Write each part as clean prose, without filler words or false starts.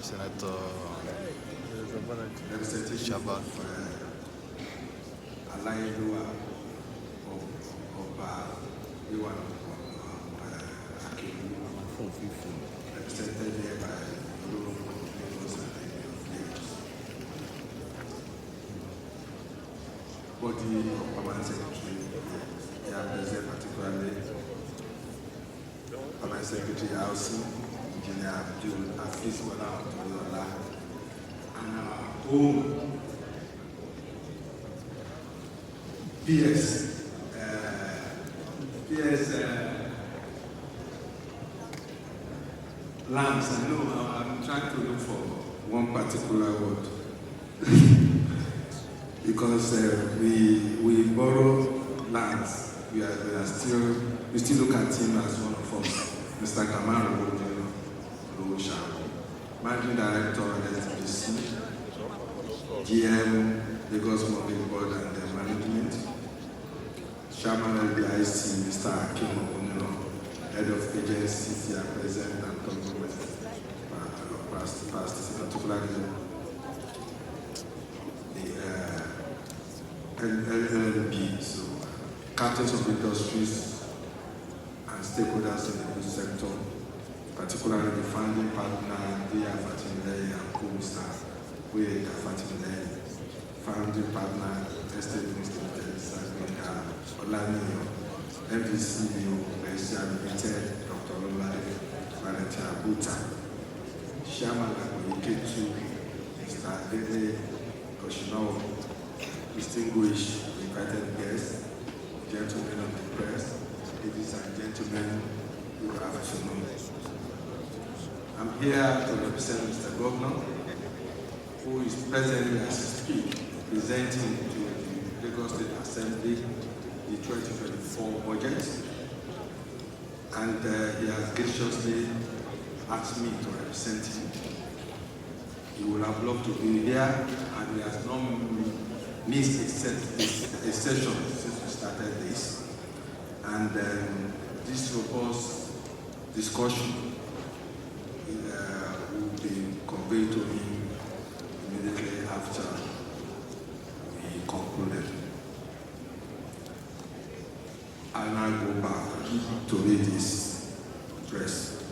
Senator Ichaba. Alayeluwa Oba Iwan represented here by body of Permanent Secretary, present particularly Permanent Secretary Housing, Engineer Abdul Hafiz Ola, and our own PS Lambs. I know I'm trying to look for one particular word because we borrow lands. We still look at him as one of us. Mr. Kamaru Olusola, Managing Director of SBC, GM Lagos Mobile Board and the Management, Chairman of the IC, Mr. Akim Okunino, Head of Agencies here present and talking with past, particularly the LLB, so captains of industries and stakeholders in the goods sector, particularly the founding partner, Dia Fatimilei and co-Mr. Wade Fatimilei, founding partner, Estate Institute, Sagrada, Olaniyo, MVCU, Malaysia Limited, Dr. Olaniyo, Valentina Abuta, Chairman Akoyiketu, Mr. Dede Koshinawa, distinguished invited guests, gentlemen of the press, ladies and gentlemen, good afternoon. I'm here to represent Mr. Governor, who is presently as we speak, presenting to the Lagos State Assembly the 2024 budget, and he has graciously asked me to represent him. He would have loved to be here, and he has not missed a session since we started this. And this robust discussion will be conveyed to him immediately after we concluded. I'll now go back to read this address.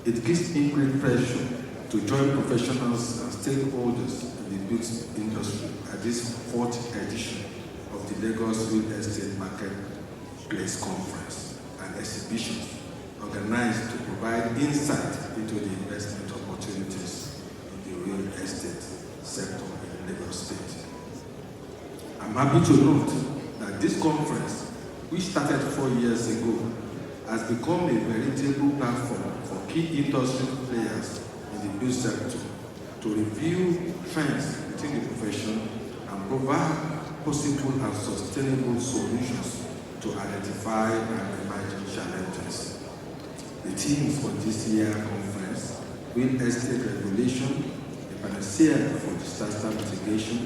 It gives me great pleasure to join professionals and stakeholders in the goods industry at this 4th edition of the Lagos Real Estate Marketplace Conference and exhibition organized to provide insight into the investment opportunities in the real estate sector in Lagos State. I'm happy to note that this conference, which started 4 years ago, has become a veritable platform for key industry players in the goods sector to review trends within the profession and provide possible and sustainable solutions to identify and emerging challenges. The themes for this year's conference: real estate regulation, a panacea for disaster mitigation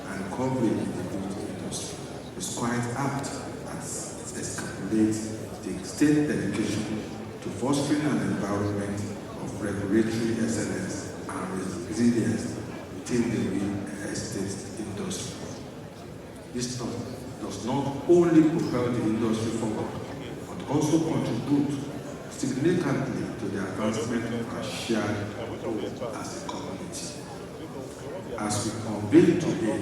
and coverage in the goods industry, is quite apt as it escalates the state dedication to fostering an environment of regulatory excellence and resilience within the real estate industry. This does not only propel the industry forward, but also contribute significantly to the advancement of our shared goal as a community. As we convene today,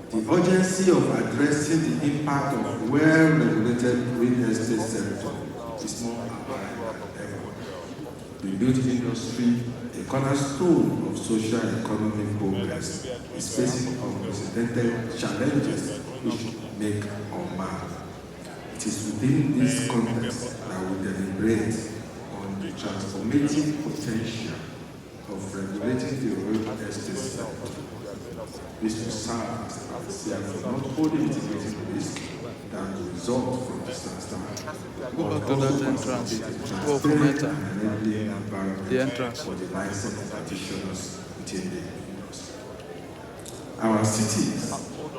the urgency of addressing the impact of well-regulated real estate sector is more apparent than ever. The built industry, a cornerstone of social and economic progress, is facing unprecedented challenges which make or mar. It is within this context that we deliberate on the transformative potential of regulating the real estate sector. This will serve as a panacea for not only mitigating the risk that will result from disaster, but also facilitating transparent and enabling environment for the licensed practitioners within the industry. Our cities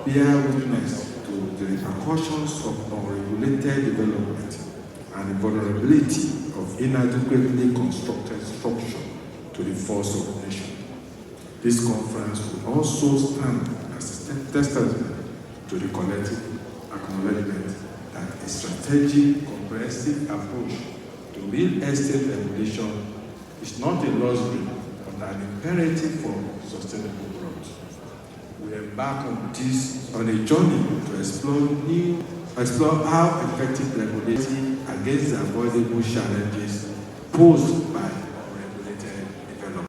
bear witness to the repercussions of unregulated development and the vulnerability of inadequately constructed structure to to the force of the nation. This conference will also stand as a testament to the collective acknowledgement that a strategic, comprehensive approach to real estate regulation is not a luxury, but an imperative for sustainable growth. We embark on a journey to explore how effective regulation against the avoidable challenges posed by unregulated development.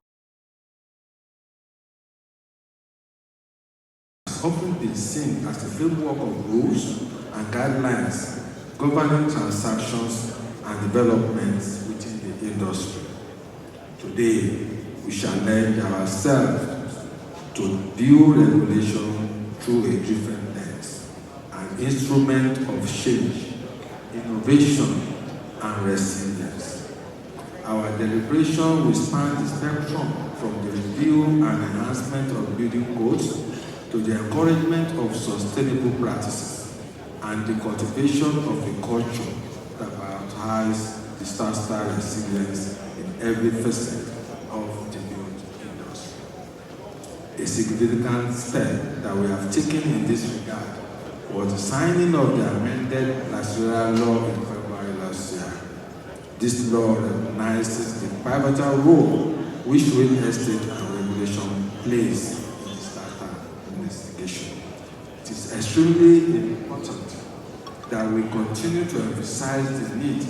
It's often been seen as the framework of rules and guidelines governing transactions and developments within the industry. Today, we challenge ourselves to view regulation through a different lens, an instrument of change, innovation, and resilience. Our deliberation will span the spectrum from the review and enhancement of building codes to the encouragement of sustainable practices and the cultivation of a culture that prioritizes disaster resilience in every facet of the built industry. A significant step that we have taken in this regard was the signing of the amended Nigeria law in February last year. This law recognizes the pivotal role which real estate and regulation plays in disaster investigation. It is extremely important that we continue to emphasize the need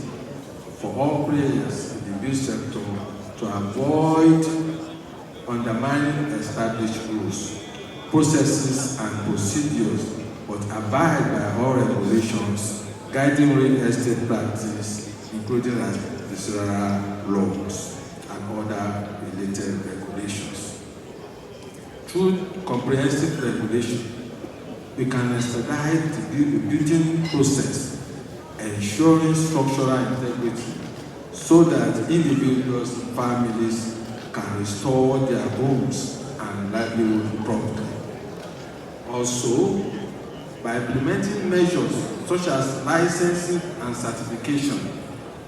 for all players in the build sector to avoid undermining established rules, processes, and procedures, but abide by all regulations guiding real estate practice, including additional laws and other related regulations. Through comprehensive regulation, we can expedite the building process, ensuring structural integrity so that individuals and families can restore their homes and livelihood promptly. Also, by implementing measures such as licensing and certification,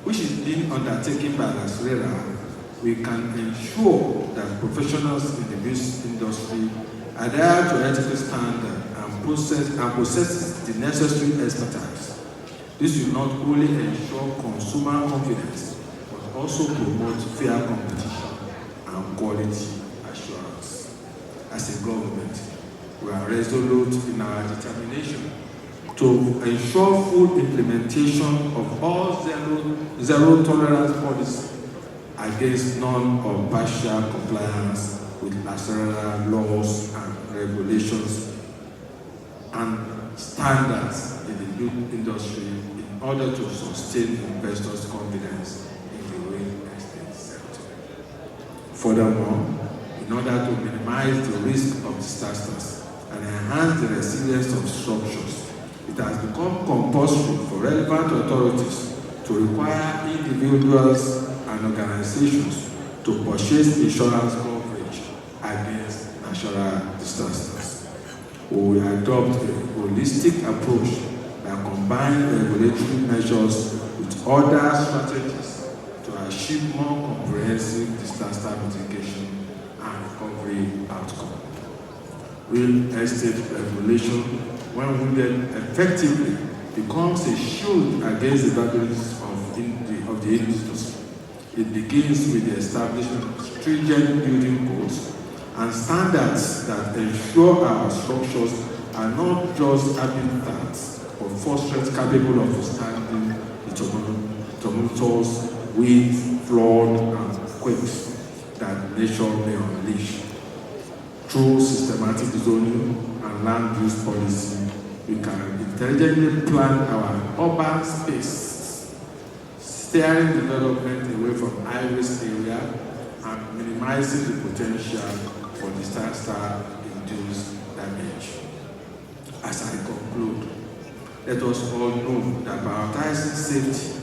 which is being undertaken by Nigeria, we can ensure that professionals in the business industry adhere to ethical standards and possess the necessary expertise. This will not only ensure consumer confidence, but also promote fair competition and quality assurance. As a government, we are resolute in our determination to ensure full implementation of all zero tolerance policy against non or partial compliance with national laws and regulations and standards in the building industry in order to sustain investors' confidence in the real estate sector. Furthermore, in order to minimize the risk of disasters and enhance the resilience of structures, it has become compulsory for relevant authorities to require individuals and organizations to purchase insurance coverage against natural disasters. We will adopt a holistic approach that combines regulatory measures with other strategies to achieve more comprehensive disaster mitigation and recovery outcome. Real estate regulation, when wielded effectively, becomes a shield against the vagaries of the industry. It begins with the establishment of stringent building codes and standards that ensure our structures are not just habitats but fortresses capable of withstanding the tumultuous winds, flood, and quakes that nature may unleash. Through systematic zoning and land use policy, we can intelligently plan our urban space, steering development away from high-risk areas and minimizing the potential for disaster-induced damage. As I conclude, let us all know that prioritizing safety,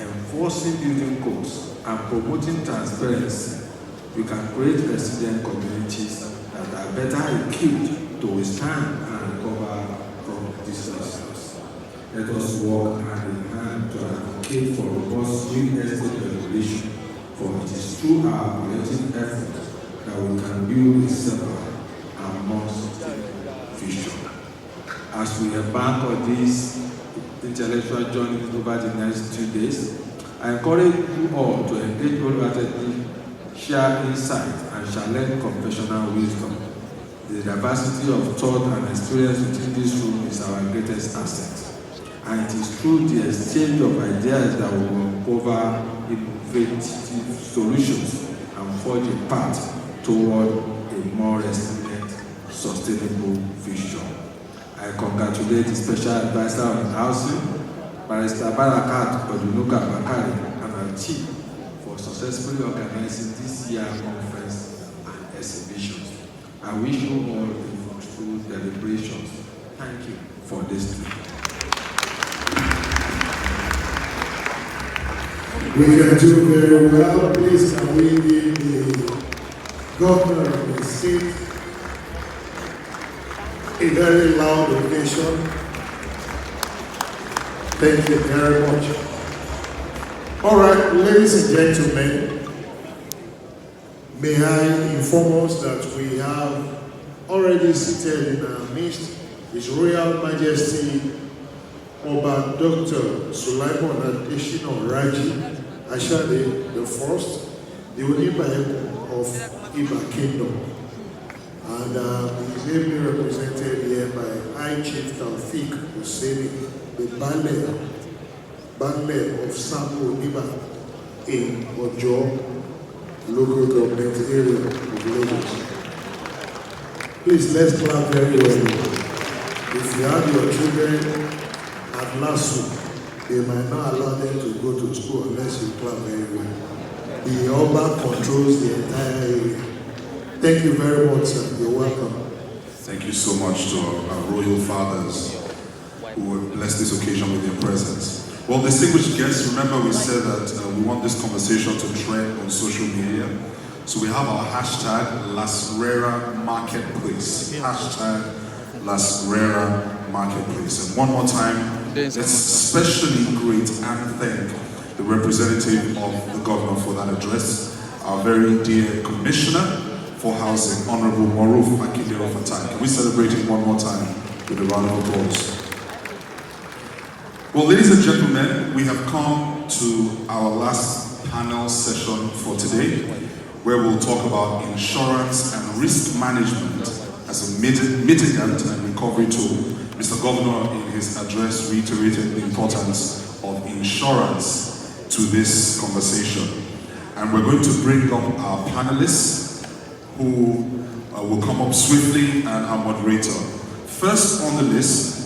enforcing building codes, and promoting transparency, we can create resilient communities that are better equipped to withstand and recover from disasters. Let us work hand in hand to advocate for robust real estate regulation for it is through our collective effort that we can build a safer and more sustainable future. As we embark on this intellectual journey over the next 2 days, I encourage you all to engage wholeheartedly, share insight, and challenge conventional wisdom. The diversity of thought and experience within this room is our greatest asset. And it is through the exchange of ideas that we will uncover innovative solutions and forge a path toward a more resilient, sustainable future. I congratulate the Special Advisor on Housing, Barrister Barakat Odunuga Bakari, and our team for successfully organizing this year's conference and exhibitions. I wish you all a fruitful deliberations. Thank you for listening. We can do very well. Please can we give the governor of the state a very loud ovation. Thank you very much. All right, ladies and gentlemen, may I inform us that we have already seated in our midst His Royal Majesty Oba Dr. Sulaiman Adeshina Raji Ashade the First, the Oniba of Iba Kingdom. And he is ably represented here by High Chief Taufik Husseini, the Bale of Sambo Oniba in Ojo local government area of Lagos. Please, let's clap very well. If you have your children at LASU, they might not allow them to go to school unless you clap very well. The Oba controls the entire area. Thank you very much, sir. You're welcome. Thank you so much to our royal fathers who have blessed this occasion with their presence. Well, distinguished guests, remember we said that we want this conversation to trend on social media. So we have our hashtag Lasrera Marketplace. Hashtag Lasrera Marketplace. And one more time, let's especially greet and thank the representative of the governor for that address, our very dear Commissioner for Housing, Honorable Maruf Akindero Fatai. Can we celebrate him one more time with a round of applause? Well, ladies and gentlemen, we have come to our last panel session for today, where we'll talk about insurance and risk management as a mitigant and recovery tool. Mr. Governor, in his address, reiterated the importance of insurance to this conversation. And we're going to bring up our panelists, who will come up swiftly, and our moderator. First on the list